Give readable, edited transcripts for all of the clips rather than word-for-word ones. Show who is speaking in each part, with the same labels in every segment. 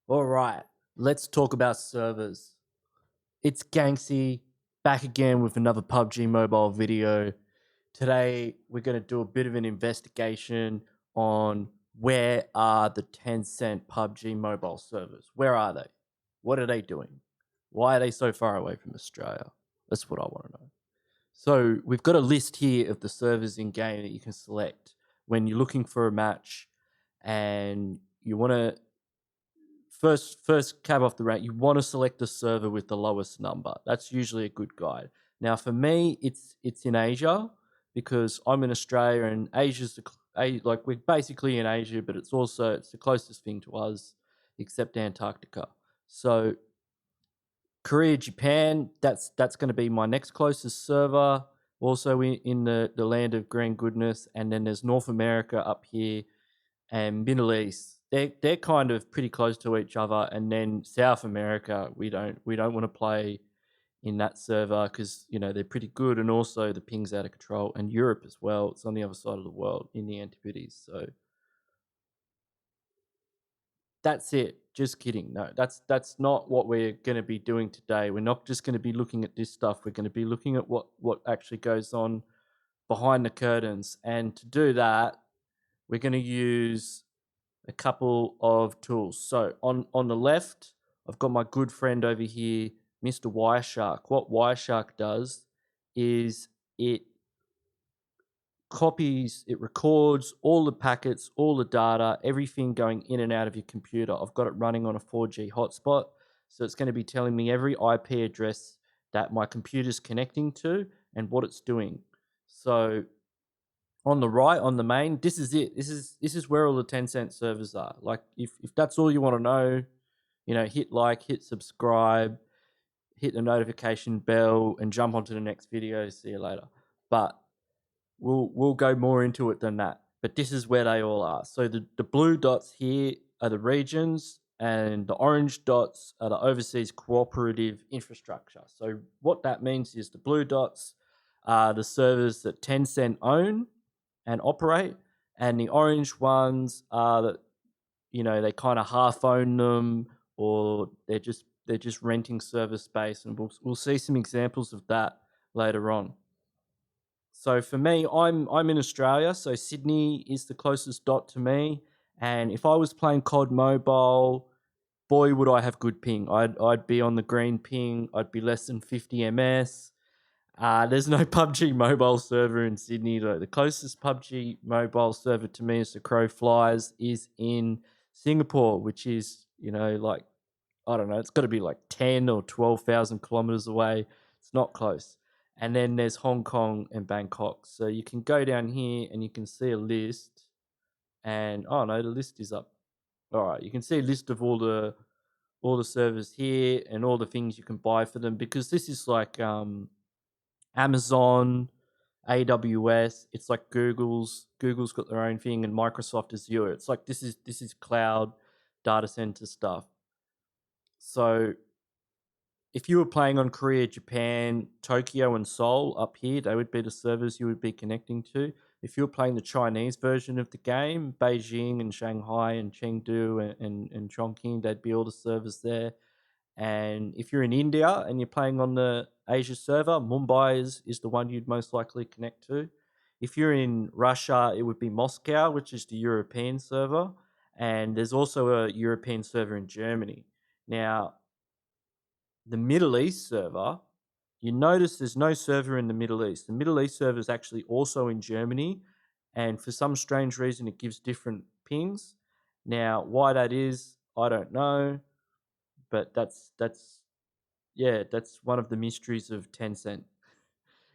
Speaker 1: All right, let's talk about servers. It's Ganksy back again with another PUBG Mobile video. Today, we're going to do a bit of an investigation on where are the Tencent PUBG Mobile servers? Where are they? What are they doing? Why are they so far away from Australia? That's what I want to know. So, we've got a list here of the servers in game that you can select when you're looking for a match and you want to first cab off the rank, you want to select the server with the lowest number. That's usually a good guide. Now, for me, it's in Asia because I'm in Australia and Asia's like we're basically in Asia, but it's the closest thing to us, except Antarctica. So Korea, Japan, that's going to be my next closest server. Also in the land of green goodness, and then there's North America up here and Middle East, they're kind of pretty close to each other. And then South America, we don't want to play in that server because they're pretty good, and also the ping's out of control. And Europe as well, it's on the other side of the world in the Antipodes. So that's it. Just kidding. No, that's not what we're going to be doing today. We're not just going to be looking at this stuff. We're going to be looking at what actually goes on behind the curtains. And to do that, we're going to use a couple of tools. So on the left, I've got my good friend over here, Mr. Wireshark. What Wireshark does is it records all the packets, all the data, everything going in and out of your computer. I've got it running on a 4G hotspot. So it's going to be telling me every IP address that my computer's connecting to and what it's doing. So on the right, on the main, this is it. This is where all the Tencent servers are. Like if that's all you want to know, hit like, hit subscribe, hit the notification bell, and jump onto the next video. See you later. But we'll go more into it than that. But this is where they all are. So the blue dots here are the regions, and the orange dots are the overseas cooperative infrastructure. So what that means is the blue dots are the servers that Tencent own and operate, and the orange ones are that they kind of half own them, or they're just renting server space, and we'll see some examples of that later on. So for me, I'm in Australia, so Sydney is the closest dot to me. And if I was playing COD Mobile, boy, would I have good ping. I'd be on the green ping. I'd be less than 50 ms. There's no PUBG Mobile server in Sydney though. The closest PUBG Mobile server to me as the crow flies is in Singapore, which is like I don't know. It's got to be like 10 or 12,000 kilometers away. It's not close. And then there's Hong Kong and Bangkok. So you can go down here and you can see a list. And oh no, the list is up. All right, you can see a list of all the servers here and all the things you can buy for them, because this is like Amazon, AWS. It's like Google's got their own thing, and Microsoft Azure. It's like this is cloud data center stuff. So if you were playing on Korea, Japan, Tokyo, and Seoul up here, they would be the servers you would be connecting to. If you were playing the Chinese version of the game, Beijing and Shanghai and Chengdu and Chongqing, they'd be all the servers there. And if you're in India and you're playing on the Asia server, Mumbai is the one you'd most likely connect to. If you're in Russia, it would be Moscow, which is the European server. And there's also a European server in Germany. Now, the Middle East server, you notice there's no server in the Middle East. The Middle East server is actually also in Germany. And for some strange reason, it gives different pings. Now, why that is, I don't know. But that's one of the mysteries of Tencent.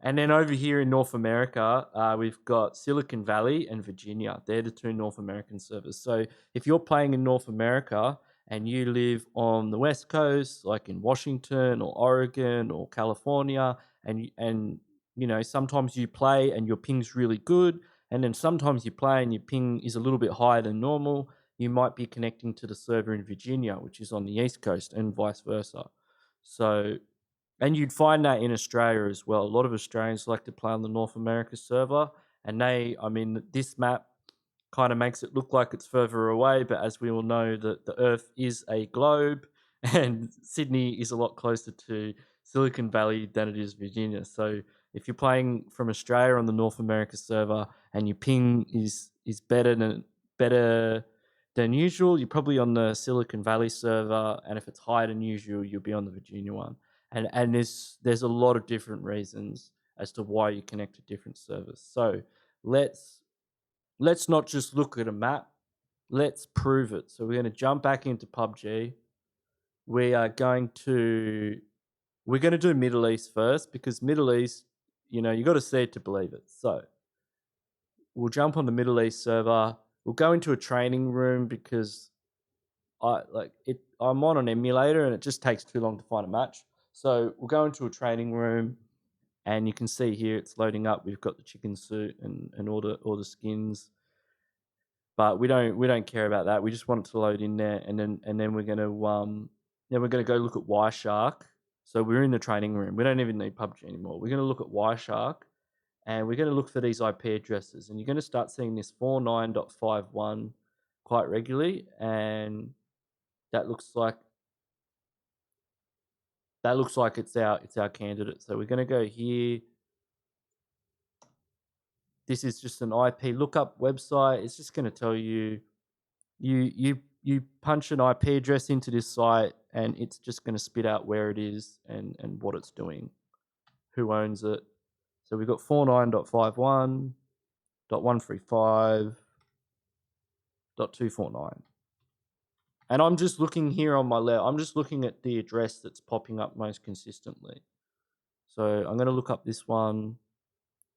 Speaker 1: And then over here in North America, we've got Silicon Valley and Virginia. They're the two North American servers. So if you're playing in North America and you live on the West Coast, like in Washington or Oregon or California, and sometimes you play and your ping's really good, and then sometimes you play and your ping is a little bit higher than normal, you might be connecting to the server in Virginia, which is on the East Coast, and vice versa. So, and you'd find that in Australia as well. A lot of Australians like to play on the North America server, and I mean, this map, kind of makes it look like it's further away, but as we all know, that the Earth is a globe, and Sydney is a lot closer to Silicon Valley than it is Virginia. So if you're playing from Australia on the North America server and your ping is better than usual, you're probably on the Silicon Valley server, and if it's higher than usual, you'll be on the Virginia one. And there's a lot of different reasons as to why you connect to different servers. So let's not just look at a map. Let's prove it. So we're going to jump back into PUBG. We're going to do Middle East first, because Middle East, you got to see it to believe it. So we'll jump on the Middle East server. We'll go into a training room because I'm on an emulator and it just takes too long to find a match. So we'll go into a training room, and you can see here it's loading up. We've got the chicken suit and all the skins, but we don't care about that. We just want it to load in there, and then we're gonna go look at Wireshark. So we're in the training room. We don't even need PUBG anymore. We're gonna look at Wireshark, and we're gonna look for these IP addresses, and you're gonna start seeing this 49.51 quite regularly, and that looks like it's our candidate. So we're gonna go here. This is just an IP lookup website. It's just going to tell you punch an IP address into this site, and it's just going to spit out where it is and what it's doing, who owns it. So we've got 49.51.135.249. And I'm just looking here on my left. I'm just looking at the address that's popping up most consistently. So I'm going to look up this one,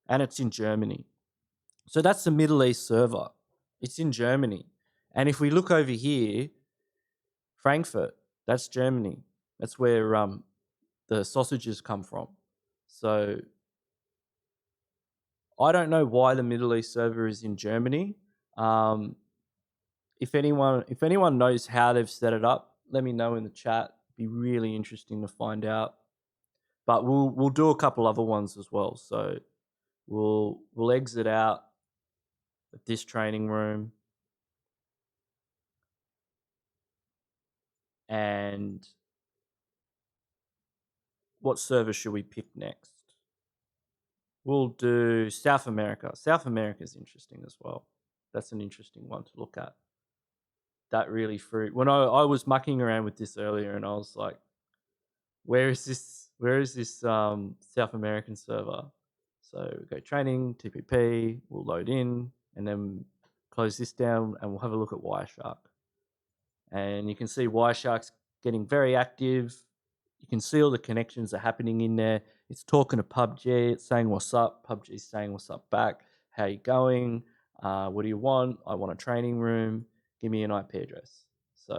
Speaker 1: and it's in Germany. So that's the Middle East server. It's in Germany. And if we look over here, Frankfurt, that's Germany. That's where the sausages come from. So I don't know why the Middle East server is in Germany. If anyone knows how they've set it up, let me know in the chat. It'd be really interesting to find out. But we'll do a couple other ones as well. So we'll exit out of this training room. And what server should we pick next? We'll do South America. South America is interesting as well. That's an interesting one to look at. That really threw. When I was mucking around with this earlier, and I was like, where is this South American server? So we go training, TPP, we'll load in, and then close this down, and we'll have a look at Wireshark. And you can see Wireshark's getting very active. You can see all the connections are happening in there. It's talking to PUBG. It's saying what's up. PUBG's saying what's up back. How you going? What do you want? I want a training room. Give me an IP address. So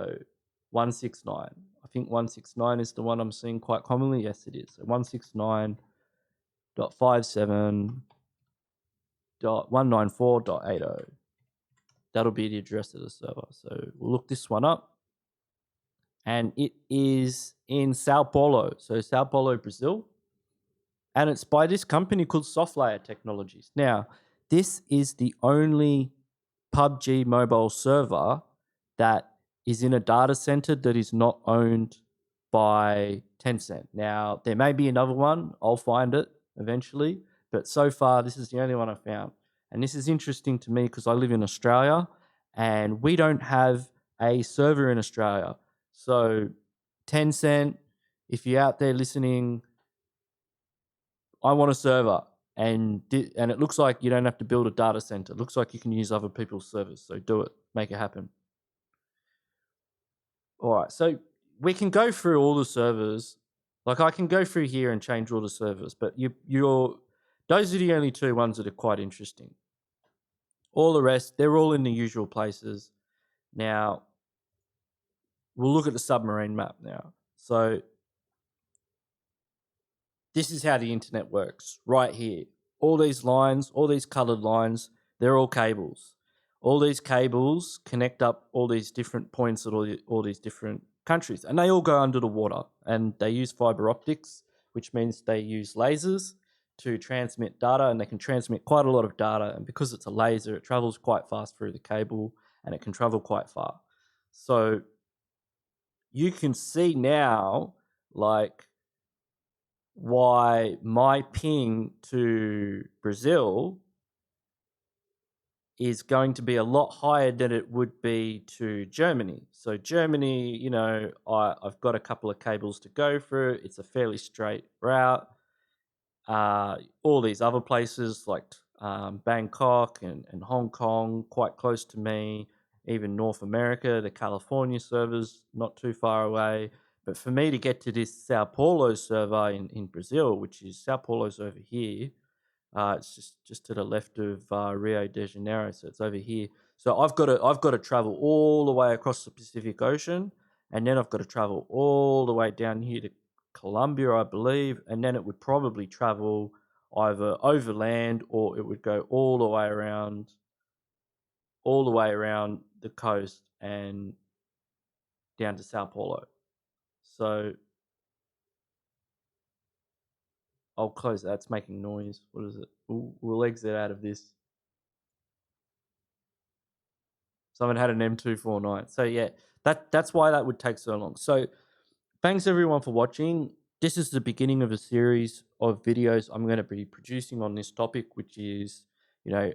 Speaker 1: 169. I think 169 is the one I'm seeing quite commonly. Yes, it is. So 169.57.194.80. That'll be the address of the server. So we'll look this one up. And it is in Sao Paulo. So Sao Paulo, Brazil. And it's by this company called SoftLayer Technologies. Now, this is the only PUBG mobile server that is in a data center that is not owned by Tencent. Now, there may be another one. I'll find it eventually. But so far, this is the only one I found. And this is interesting to me because I live in Australia and we don't have a server in Australia. So Tencent, if you're out there listening, I want a server. And it looks like you don't have to build a data center. It looks like you can use other people's servers. So do it. Make it happen. All right. So we can go through all the servers. Like I can go through here and change all the servers. But those are the only two ones that are quite interesting. All the rest, they're all in the usual places. Now, we'll look at the submarine map now. So this is how the internet works right here. All these lines, all these colored lines, they're all cables. All these cables connect up all these different points at all these different countries, and they all go under the water, and they use fiber optics, which means they use lasers to transmit data, and they can transmit quite a lot of data. And because it's a laser, it travels quite fast through the cable, and it can travel quite far. So you can see now, like, why my ping to Brazil is going to be a lot higher than it would be to Germany. So Germany, I've got a couple of cables to go through. It's a fairly straight route. All these other places like Bangkok and Hong Kong, quite close to me. Even North America, the California servers, not too far away. But for me to get to this Sao Paulo server in Brazil, which is Sao Paulo's over here, it's just to the left of Rio de Janeiro, so it's over here. So I've got to travel all the way across the Pacific Ocean, and then I've got to travel all the way down here to Colombia, I believe, and then it would probably travel either overland or it would go all the way around the coast and down to Sao Paulo. So I'll close that. It's making noise. What is it? We'll exit out of this. Someone had an M249. So yeah, that's why that would take so long. So thanks everyone for watching. This is the beginning of a series of videos I'm going to be producing on this topic, which is, you know,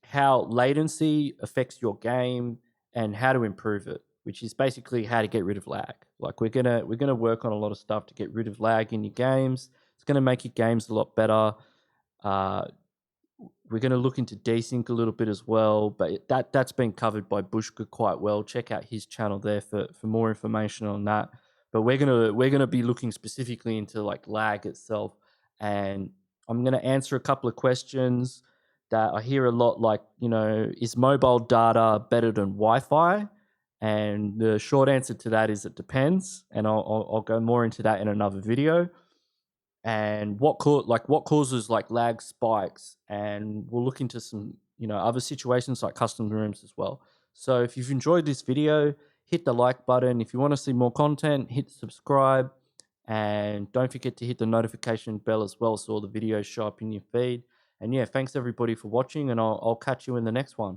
Speaker 1: how latency affects your game and how to improve it, which is basically how to get rid of lag. Like we're gonna work on a lot of stuff to get rid of lag in your games. It's gonna make your games a lot better. We're going to look into desync a little bit as well, but that's been covered by Bushka quite well. Check out his channel there for more information on that. But we're gonna be looking specifically into like lag itself, and I'm gonna answer a couple of questions that I hear a lot. Like, is mobile data better than Wi-Fi? And the short answer to that is it depends, and I'll go more into that in another video. And what causes like lag spikes, and we'll look into some other situations like custom rooms as well. So if you've enjoyed this video, hit the like button. If you want to see more content, hit subscribe, and don't forget to hit the notification bell as well so all the videos show up in your feed. And yeah, thanks everybody for watching, and I'll catch you in the next one.